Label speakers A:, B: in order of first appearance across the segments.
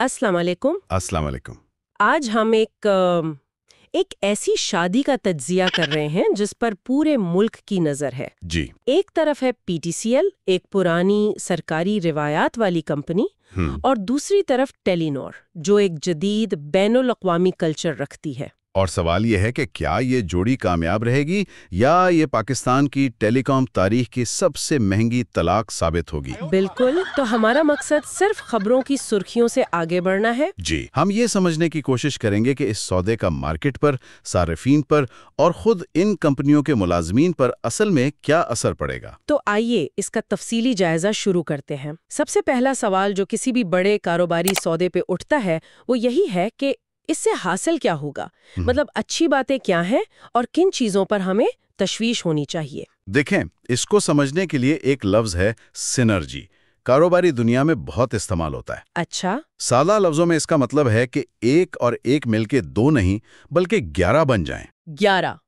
A: अस्सलाम वालेकुम।
B: अस्सलाम वालेकुम।
A: आज हम एक ऐसी शादी का तज्जिया कर रहे हैं जिस पर पूरे मुल्क की नज़र है।
B: जी।
A: एक तरफ है पीटीसीएल, एक पुरानी सरकारी रिवायात वाली कंपनी, और दूसरी तरफ टेलीनॉर, जो एक जदीद बैनुल अक़वामी कल्चर रखती है।
B: और सवाल ये है कि क्या ये जोड़ी कामयाब रहेगी या ये पाकिस्तान की टेलीकॉम तारीख की सबसे महंगी तलाक साबित होगी।
A: बिल्कुल, तो हमारा मकसद सिर्फ खबरों की सुर्खियों से आगे बढ़ना है।
B: जी, हम ये समझने की कोशिश करेंगे कि इस सौदे का मार्केट पर, सार्फिन पर और खुद इन कंपनियों के मुलाजमीन पर असल में क्या असर पड़ेगा।
A: तो आइए इसका तफसीली जायजा शुरू करते हैं। सबसे पहला सवाल जो किसी भी बड़े कारोबारी सौदे पे उठता है वो यही है कि इससे हासिल क्या होगा, मतलब अच्छी बातें क्या हैं और किन चीजों पर हमें तशवीश होनी चाहिए।
B: देखें, इसको समझने के लिए एक लफ्ज है सिनर्जी। कारोबारी दुनिया में बहुत इस्तेमाल होता है।
A: अच्छा,
B: सादा लफ्जों में इसका मतलब है कि एक और एक मिलके दो नहीं बल्कि 11 बन जाएं।
A: 11।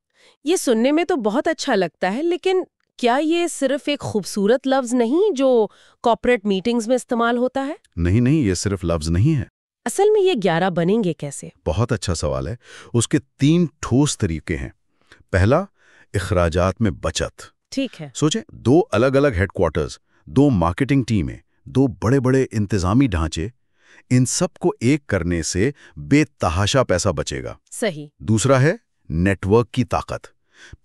A: ये सुनने में तो बहुत अच्छा लगता है, लेकिन क्या ये सिर्फ एक खूबसूरत लफ्ज नहीं जो कॉर्पोरेट मीटिंग्स में इस्तेमाल होता है?
B: नहीं नहीं, ये सिर्फ लफ्ज नहीं है।
A: असल में ये 11 बनेंगे कैसे?
B: बहुत अच्छा सवाल है। उसके 3 ठोस तरीके हैं। पहला, इखराजात में बचत।
A: ठीक है।
B: सोचें, 2 अलग-अलग हेडक्वार्टर्स, 2 मार्केटिंग टीमें, 2 बड़े-बड़े इंतजामी ढांचे, इन सब को एक करने से बेतहाशा पैसा बचेगा।
A: सही।
B: दूसरा है नेटवर्क की ताकत।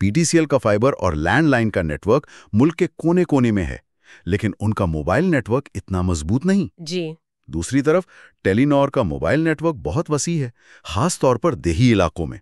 B: पीटीसीएल का फाइबर और लैंडलाइन का नेटवर्क मुल्क के कोने-कोने में है, लेकिन उनका मोबाइल नेटवर्क इतना मजबूत नहीं।
A: जी।
B: दूसरी तरफ टेलीनॉर का मोबाइल नेटवर्क बहुत वसी है, खास तौर पर देही इलाकों में,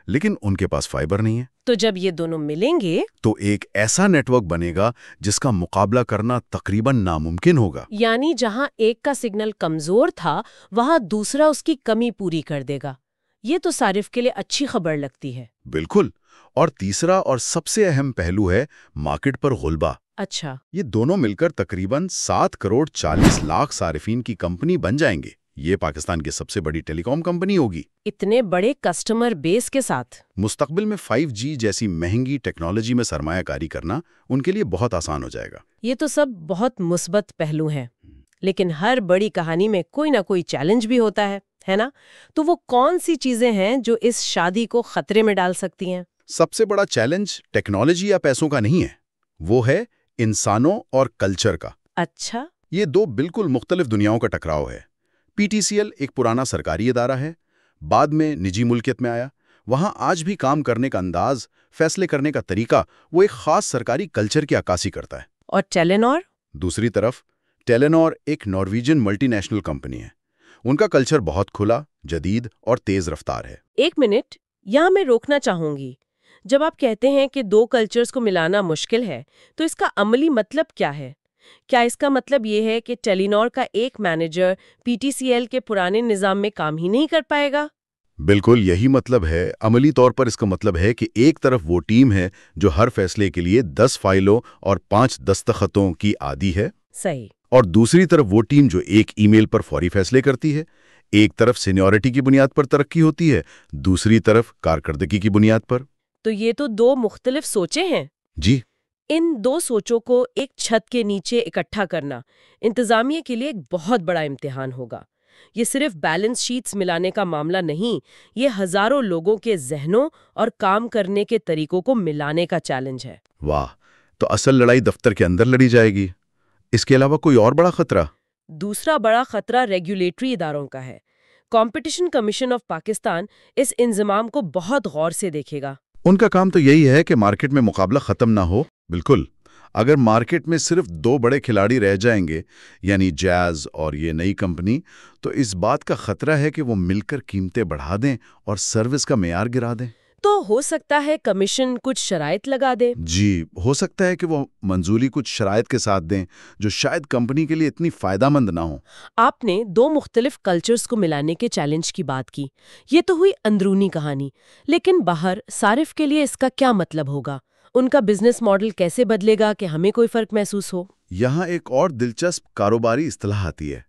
B: लेकिन उनके पास फाइबर नहीं है।
A: तो जब ये दोनों मिलेंगे
B: तो एक ऐसा नेटवर्क बनेगा जिसका मुकाबला करना तकरीबन नामुमकिन होगा।
A: यानी जहां एक का सिग्नल कमजोर था वहां दूसरा उसकी कमी पूरी कर देगा। ये तो सारिफ के लिए अच्छी खबर लगती है।
B: बिल्कुल। और तीसरा और सबसे अहम पहलू है मार्केट पर गुलबा।
A: अच्छा।
B: ये दोनों मिलकर तकरीबन 7 करोड़ 40 लाख सारिफीन की कंपनी बन जाएंगे। ये पाकिस्तान की सबसे बड़ी टेलीकॉम कंपनी होगी।
A: इतने बड़े कस्टमर बेस के साथ
B: मुस्तकबिल में 5G जैसी महंगी टेक्नोलॉजी में सरमायाकारी करना उनके लिए बहुत आसान हो जाएगा।
A: ये तो सब बहुत मुस्बत पहलू हैं, लेकिन हर बड़ी कहानी में कोई ना कोई चैलेंज भी होता है ना? तो वो कौन सी चीजें हैं जो इस शादी को खतरे में डाल सकती हैं?
B: सबसे बड़ा चैलेंज टेक्नोलॉजी या पैसों का नहीं है, वो है इंसानों और कल्चर का।
A: अच्छा।
B: ये 2 बिल्कुल मुख्तलिफ दुनियाओं का टकराव है। पीटीसीएल एक पुराना सरकारी इदारा है, बाद में निजी मुल्कियत में आया। वहां आज भी काम करने का अंदाज, फैसले करने का तरीका वो एक खास सरकारी कल्चर की अक्कासी करता है।
A: और टेलीनॉर?
B: दूसरी तरफ टेलीनॉर एक नॉर्वेजियन मल्टीनेशनल कंपनी है। उनका कल्चर बहुत खुला, जदीद और तेज रफ्तार है।
A: एक मिनट, यहाँ मैं रोकना चाहूंगी। जब आप कहते हैं कि 2 कल्चर्स को मिलाना मुश्किल है, तो इसका अमली मतलब क्या है? क्या इसका मतलब ये है कि टेलीनॉर का एक मैनेजर पीटीसीएल के पुराने निजाम में काम ही नहीं कर पाएगा?
B: बिल्कुल यही मतलब है। अमली तौर पर इसका मतलब है कि एक तरफ वो टीम है जो हर फैसले के लिए 10 फाइलों और 5 दस्तखतों की आदी है।
A: सही।
B: और दूसरी तरफ वो टीम जो एक ईमेल पर फौरी फैसले करती है। एक तरफ सीनियरिटी की बुनियाद पर तरक्की होती है, दूसरी तरफ कारकर्दगी की बुनियाद पर।
A: तो ये तो 2 मुख्तलिफ सोचें हैं।
B: जी।
A: इन 2 सोचों को एक छत के नीचे इकट्ठा करना इंतजामिया के लिए एक बहुत बड़ा इम्तिहान होगा। ये सिर्फ बैलेंस शीट्स मिलाने का मामला नहीं, ये हजारों लोगों के जहनों और काम करने के तरीकों को मिलाने का चैलेंज है।
B: वाह, तो असल लड़ाई दफ्तर के अंदर लड़ी जाएगी। इसके अलावा कोई और बड़ा खतरा?
A: दूसरा बड़ा खतरा रेगुलेटरी इदारों का है। कंपटीशन कमीशन ऑफ पाकिस्तान इस इंजमाम को बहुत गौर से देखेगा।
B: उनका काम तो यही है कि मार्केट में मुकाबला खत्म ना हो। बिल्कुल। अगर मार्केट में सिर्फ 2 बड़े खिलाड़ी रह जाएंगे, यानी जैज और ये नई कंपनी, तो इस बात का खतरा है कि वो मिलकर कीमतें बढ़ा दें और सर्विस का मेयार गिरा दें।
A: तो हो सकता है कमीशन कुछ शराइत लगा दे।
B: जी, हो सकता है कि वो मंजूरी कुछ शराइत के साथ दें जो शायद कंपनी के लिए इतनी फायदामंद ना हो।
A: आपने 2 मुख्तलिफ कल्चर्स को मिलाने के चैलेंज की बात की। ये तो हुई अंदरूनी कहानी, लेकिन बाहर सारिफ के लिए इसका क्या मतलब होगा? उनका बिजनेस मॉडल कैसे बदलेगा कि हमें कोई फर्क महसूस हो?
B: यहाँ एक और दिलचस्प कारोबारी इस्तिलाह आती है,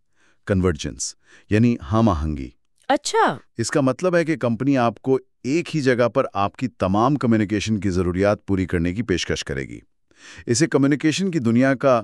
B: कन्वर्जेंस, यानी हम आहंगी।
A: अच्छा।
B: इसका मतलब है कि कंपनी आपको एक ही जगह पर आपकी तमाम कम्युनिकेशन की ज़रूरियात पूरी करने की पेशकश करेगी। اسے کمیونیکیشن کی دنیا کا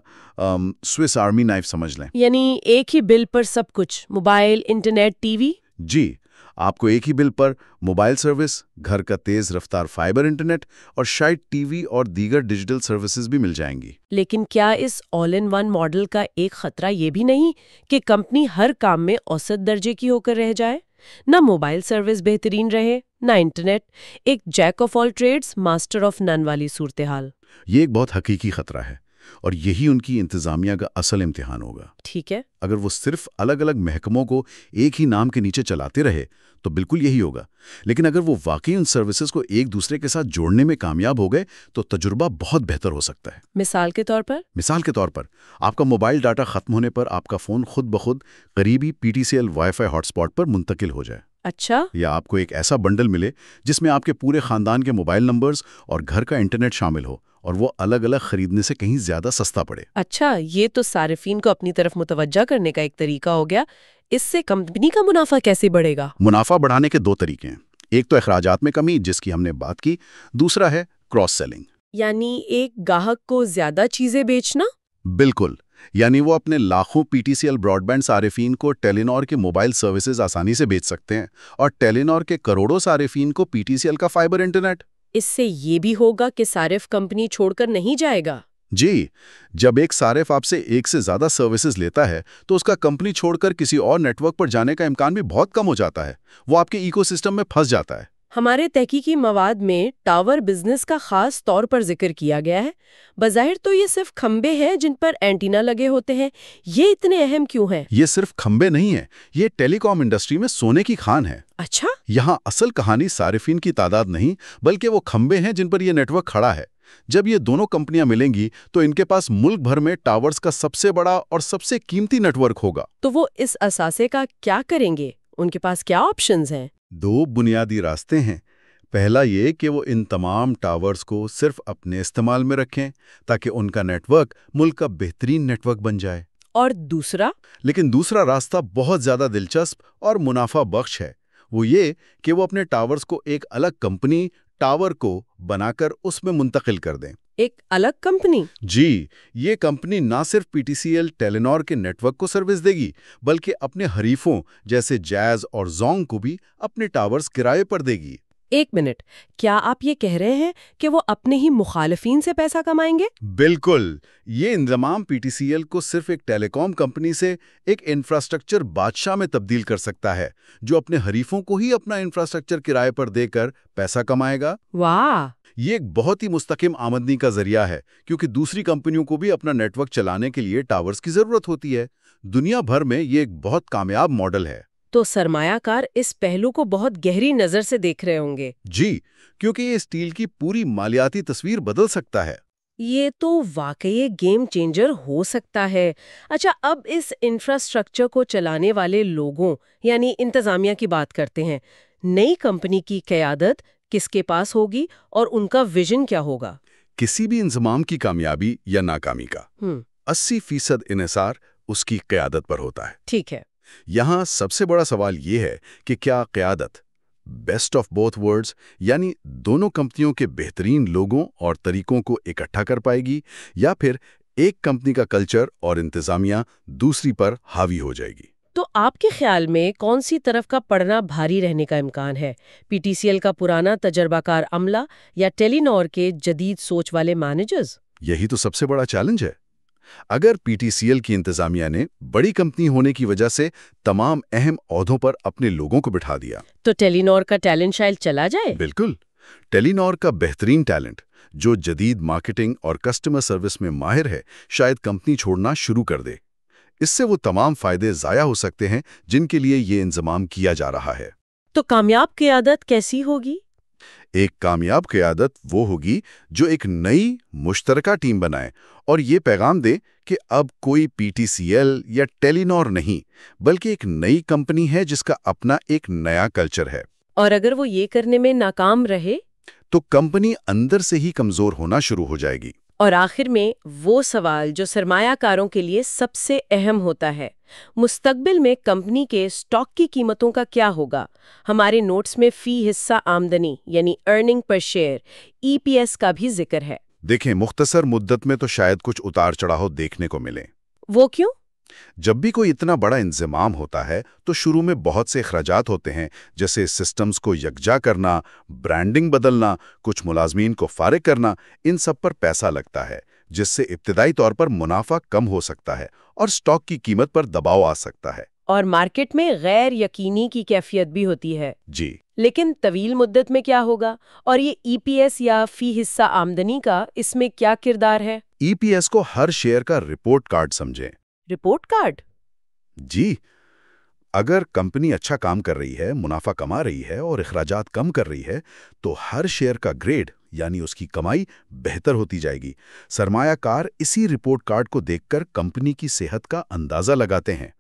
B: سوئس آرمی نائف سمجھ لیں۔
A: یعنی ایک ہی بل پر سب کچھ، موبائل، انٹرنیٹ، ٹی وی؟
B: جی، آپ کو ایک ہی بل پر موبائل سروس، گھر کا تیز رفتار فائبر انٹرنیٹ اور شاید ٹی وی اور دیگر ڈیجیٹل سروسز بھی مل جائیں گی۔
A: لیکن کیا اس آل ان ون ماڈل کا ایک خطرہ یہ بھی نہیں کہ کمپنی ہر کام میں اوسط درجے کی ہو کر رہ جائے؟ نہ موبائل سروس بہترین رہے، نہ انٹرنیٹ، ایک Jack of all trades master of none والی صورتحال۔
B: یہ ایک بہت حقیقی خطرہ ہے، اور یہی ان کی انتظامیہ کا اصل امتحان ہوگا۔
A: ٹھیک ہے۔
B: اگر وہ صرف الگ الگ محکموں کو ایک ہی نام کے نیچے چلاتے رہے تو بالکل یہی ہوگا، لیکن اگر وہ واقعی ان سروسز کو ایک دوسرے کے ساتھ جوڑنے میں کامیاب ہو گئے تو تجربہ بہت بہتر ہو سکتا ہے۔
A: مثال کے طور پر
B: آپ کا موبائل ڈاٹا ختم ہونے پر آپ کا فون خود بخود قریبی PTCL wifi hotspot پر منتقل ہو جائے۔
A: اچھا،
B: یا آپ کو ایک ایسا بنڈل ملے جس میں آپ کے پورے خاندان کے موبائل نمبرز اور گھر کا انٹرنیٹ شامل ہو، اور وہ الگ الگ خریدنے سے کہیں زیادہ سستا پڑے۔
A: اچھا، یہ تو صارفین کو اپنی طرف متوجہ کرنے کا ایک طریقہ ہو گیا۔ اس سے کمپنی کا منافع کیسے بڑھے گا؟
B: منافع بڑھانے کے دو طریقے ہیں، ایک تو اخراجات میں کمی جس کی ہم نے بات کی، دوسرا ہے کراس سیلنگ۔
A: یعنی ایک گاہک کو زیادہ چیزیں بیچنا؟
B: بالکل، یعنی وہ اپنے لاکھوں PTCL براڈ بینڈ صارفین کو ٹیلی نار کے موبائل سروسز آسانی سے بیچ سکتے ہیں، اور ٹیلی نار کے کروڑوں صارفین کو PTCL کا فائبر انٹرنیٹ۔
A: اس سے یہ بھی ہوگا کہ صارف کمپنی چھوڑ کر نہیں جائے گا۔
B: جی، جب ایک صارف آپ سے ایک سے زیادہ سروسز لیتا ہے تو اس کا کمپنی چھوڑ کر کسی اور نیٹ ورک پر جانے کا امکان بھی بہت کم ہو جاتا ہے، وہ آپ کے ایکو سسٹم میں پھنس جاتا ہے۔
A: ہمارے تحقیقی مواد میں ٹاور بزنس کا خاص طور پر ذکر کیا گیا ہے۔ بظاہر تو یہ صرف کھمبے ہیں جن پر اینٹینا لگے ہوتے ہیں، یہ اتنے اہم کیوں ہیں؟
B: یہ صرف کھمبے نہیں ہیں، یہ ٹیلی کام انڈسٹری میں سونے کی کھان ہے۔
A: اچھا،
B: یہاں اصل کہانی صارفین کی تعداد نہیں بلکہ وہ کھمبے ہیں جن پر یہ نیٹ ورک کھڑا ہے۔ جب یہ دونوں کمپنیاں ملیں گی تو ان کے پاس ملک بھر میں ٹاورز کا سب سے بڑا اور سب سے قیمتی نیٹ ورک ہوگا۔
A: تو وہ اس اثاثے کا کیا کریں گے؟ ان کے پاس کیا آپشنز ہیں؟
B: دو بنیادی راستے ہیں۔ پہلا یہ کہ وہ ان تمام ٹاورز کو صرف اپنے استعمال میں رکھیں تاکہ ان کا نیٹ ورک ملک کا بہترین نیٹ ورک بن جائے۔
A: اور دوسرا؟
B: لیکن دوسرا راستہ بہت زیادہ دلچسپ اور منافع بخش ہے، وہ یہ کہ وہ اپنے ٹاورز کو ایک الگ کمپنی ٹاور کو بنا کر اس میں منتقل کر دیں۔
A: ایک الگ کمپنی؟
B: جی، یہ کمپنی نہ صرف PTCL ٹیلی نار کے نیٹ ورک کو سروس دے گی بلکہ اپنے حریفوں جیسے جیز اور زونگ کو بھی اپنے ٹاورز کرائے پر دے گی۔
A: ایک منٹ، کیا آپ یہ کہہ رہے ہیں کہ وہ اپنے ہی مخالفین سے پیسہ کمائیں گے؟
B: بالکل، یہ انضمام PTCL کو صرف ایک ٹیلی کام کمپنی سے ایک انفراسٹرکچر بادشاہ میں تبدیل کر سکتا ہے جو اپنے حریفوں کو ہی اپنا انفراسٹرکچر کرائے پر دے کر پیسہ کمائے گا۔
A: واہ!
B: یہ ایک بہت ہی مستحکم آمدنی کا ذریعہ ہے کیونکہ دوسری کمپنیوں کو بھی اپنا نیٹ ورک چلانے کے لیے ٹاورز کی ضرورت ہوتی ہے۔ دنیا بھر میں یہ ایک بہت کامیاب ماڈل ہے۔
A: تو سرمایہ کار اس پہلو کو بہت گہری نظر سے دیکھ رہے ہوں گے۔
B: جی، کیونکہ یہ اسٹیل کی پوری مالیاتی تصویر بدل سکتا ہے۔
A: یہ تو واقعی گیم چینجر ہو سکتا ہے۔ اچھا، اب اس انفراسٹرکچر کو چلانے والے لوگوں یعنی انتظامیہ کی بات کرتے ہیں۔ نئی کمپنی کی قیادت کس کے پاس ہوگی اور ان کا ویژن کیا ہوگا؟
B: کسی بھی انضمام کی کامیابی یا ناکامی کا 80% انحصار اس کی قیادت پر ہوتا ہے۔
A: ٹھیک ہے۔
B: یہاں سب سے بڑا سوال یہ ہے کہ کیا قیادت بیسٹ آف بوتھ ورلڈز یعنی دونوں کمپنیوں کے بہترین لوگوں اور طریقوں کو اکٹھا کر پائے گی، یا پھر ایک کمپنی کا کلچر اور انتظامیہ دوسری پر حاوی ہو جائے گی؟
A: تو آپ کے خیال میں کون سی طرف کا پڑنا بھاری رہنے کا امکان ہے؟ PTCL کا پرانا تجربہ کار عملہ یا ٹیلی نار کے جدید سوچ والے مینیجرز؟
B: یہی تو سب سے بڑا چیلنج ہے۔ اگر PTCL کی انتظامیہ نے بڑی کمپنی ہونے کی وجہ سے تمام اہم عہدوں پر اپنے لوگوں کو بٹھا دیا
A: تو ٹیلی نار کا ٹیلنٹ شاید چلا جائے؟
B: بالکل، ٹیلی نار کا بہترین ٹیلنٹ جو جدید مارکیٹنگ اور کسٹمر سروس میں ماہر ہے شاید کمپنی چھوڑنا شروع کر دے۔ اس سے وہ تمام فائدے ضائع ہو سکتے ہیں جن کے لیے یہ انضمام کیا جا رہا ہے۔
A: تو کامیاب قیادت کیسی ہوگی؟
B: ایک کامیاب قیادت وہ ہوگی جو ایک نئی مشترکہ ٹیم بنائے اور یہ پیغام دے کہ اب کوئی PTCL یا ٹیلی نار نہیں بلکہ ایک نئی کمپنی ہے جس کا اپنا ایک نیا کلچر ہے۔
A: اور اگر وہ یہ کرنے میں ناکام رہے
B: تو کمپنی اندر سے ہی کمزور ہونا شروع ہو جائے گی۔
A: اور آخر میں وہ سوال جو سرمایہ کاروں کے لیے سب سے اہم ہوتا ہے، مستقبل میں کمپنی کے سٹاک کی قیمتوں کا کیا ہوگا؟ ہمارے نوٹس میں فی حصہ آمدنی یعنی ارننگ پر شیئر EPS کا بھی ذکر ہے۔
B: देखें, मुख्तसर मुद्दत में तो शायद कुछ उतार चढ़ाव देखने को मिले।
A: वो क्यों?
B: जब भी कोई इतना बड़ा इंतजाम होता है तो शुरू में बहुत से अखराजात होते हैं, जैसे सिस्टम्स को यकजा करना, ब्रांडिंग बदलना, कुछ मुलाजमीन को फारिग करना। इन सब पर पैसा लगता है, जिससे इब्तिदाई तौर पर मुनाफा कम हो सकता है और स्टॉक की कीमत पर दबाव आ सकता है।
A: और मार्केट में गैर यकीनी की कैफियत भी होती है।
B: जी,
A: लेकिन तवील मुद्दत में क्या होगा, और ये ईपीएस या फी हिस्सा आमदनी का इसमें क्या किरदार है?
B: ईपीएस को हर शेयर का रिपोर्ट कार्ड समझें।
A: Report card?
B: जी, अगर कंपनी अच्छा काम कर रही है, मुनाफा कमा रही है और अखराजात कम कर रही है, तो हर शेयर का ग्रेड यानी उसकी कमाई बेहतर होती जाएगी। सरमायाकार इसी रिपोर्ट कार्ड को देखकर कंपनी की सेहत का अंदाजा लगाते हैं।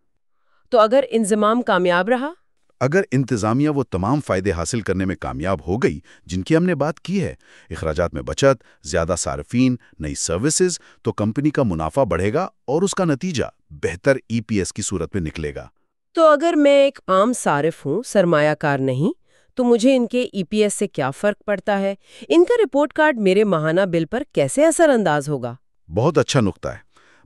A: तो अगर इंजमाम कामयाब रहा?
B: अगर इंतजामिया वो तमाम फायदे हासिल करने में कामयाब हो गई जिनकी हमने बात की है, अखराजात में बचत, ज्यादा सार्फिन, नई सर्विसेज, तो कंपनी का मुनाफा बढ़ेगा और उसका नतीजा बेहतर ईपीएस की सूरत में निकलेगा।
A: तो अगर मैं एक आम सारिफ हूँ, सरमायाकार नहीं, तो मुझे इनके ईपीएस से क्या फर्क पड़ता है? इनका रिपोर्ट कार्ड मेरे माहाना बिल पर कैसे असरअंदाज होगा?
B: बहुत अच्छा नुक्ता है।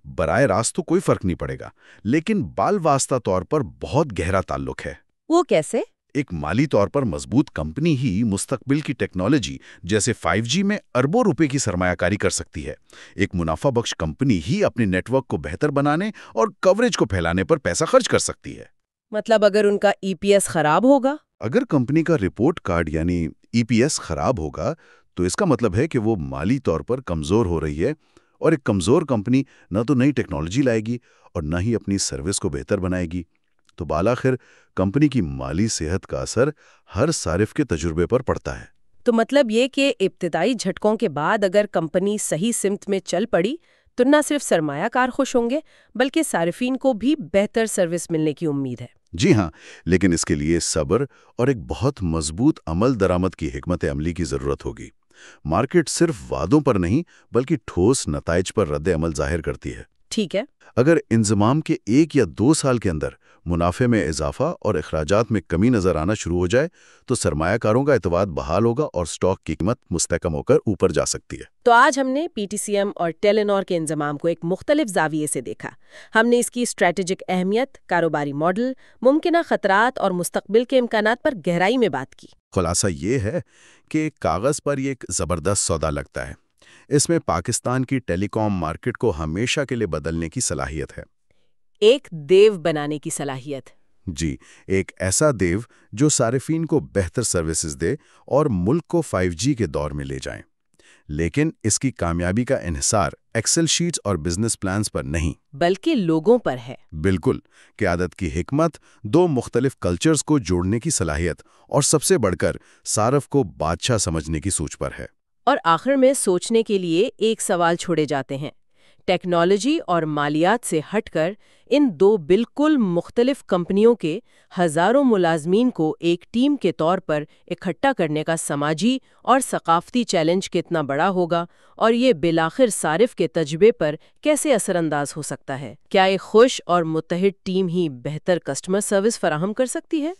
B: बराए रास्त तो कोई फर्क नहीं पड़ेगा, लेकिन बाल वास्ता तौर पर बहुत गहरा ताल्लुक है।
A: वो कैसे?
B: एक माली तौर पर मजबूत कंपनी ही मुस्तकबिल की टेक्नोलॉजी जैसे 5G में अरबों रुपए की सरमायाकारी कर सकती है। एक मुनाफा बख्श कंपनी ही अपने नेटवर्क को बेहतर बनाने और कवरेज को फैलाने पर पैसा खर्च कर सकती है।
A: मतलब अगर उनका ईपीएस खराब होगा?
B: अगर कंपनी का रिपोर्ट कार्ड यानी ईपीएस खराब होगा, तो इसका मतलब है कि वो माली तौर पर कमजोर हो रही है, और एक कमजोर कंपनी न तो नई टेक्नोलॉजी लाएगी और न ही अपनी सर्विस को बेहतर बनाएगी। तो बालाखिर कंपनी की माली सेहत का असर हर सारिफ के तजुर्बे पर पड़ता है।
A: तो मतलब ये कि इब्तिदाई झटकों के बाद अगर कंपनी सही सिमत में चल पड़ी, तो न सिर्फ सरमायाकार खुश होंगे, बल्कि सारिफीन को भी बेहतर सर्विस मिलने की उम्मीद है।
B: जी हाँ, लेकिन इसके लिए सब्र और एक बहुत मजबूत अमल दरामद की हिकमत अमली की जरूरत होगी। मार्केट सिर्फ वादों पर नहीं, बल्कि ठोस नताइज पर रद्द अमल जाहिर करती है।
A: ठीक है।
B: अगर इंजमाम के 1 या 2 साल के अंदर मुनाफे में इजाफा और अखराजात में कमी नजर आना शुरू हो जाए, तो सरमायाकारों का एतवाद बहाल होगा और स्टॉक की कीमत मुस्तकम होकर ऊपर जा सकती है।
A: तो आज हमने पीटीसीएम और टेलीनॉर के इंजमाम को एक मुख्तलिफ जाविये से देखा। हमने इसकी स्ट्रैटेजिक अहमियत, कारोबारी मॉडल, मुमकिना खतरात और मुस्तकबिल के इम्कानात पर गहराई में बात की।
B: खुलासा ये है कि कागज पर ये एक जबरदस्त सौदा लगता है। इसमें पाकिस्तान की टेलीकॉम मार्केट को हमेशा के लिए बदलने की सलाहियत है।
A: एक देव बनाने की सलाहियत।
B: जी, एक ऐसा देव जो सारिफीन को बेहतर सर्विसेज दे और मुल्क को 5G के दौर में ले जाए। लेकिन इसकी कामयाबी का इन्हिसार एक्सेल शीट्स और बिजनेस प्लान्स पर नहीं,
A: बल्कि लोगों पर है।
B: बिल्कुल। क़यादत की हिकमत, 2 मुख्तलिफ कल्चर्स को जोड़ने की सलाहियत और सबसे बढ़कर सारफ को बादशाह समझने की सूझ पर है।
A: और आखिर में सोचने के लिए एक सवाल छोड़े जाते हैं। टेक्नोलॉजी और मालियात से हटकर इन 2 बिल्कुल मुख्तलिफ कंपनियों के हजारों मुलाजमीन को एक टीम के तौर पर इकट्ठा करने का समाजी और सकाफती चैलेंज कितना बड़ा होगा, और ये बिलाखिर सारिफ के तजर्बे पर कैसे असरअंदाज हो सकता है? क्या एक खुश और मुत्तहिद टीम ही बेहतर कस्टमर सर्विस फराहम कर सकती है?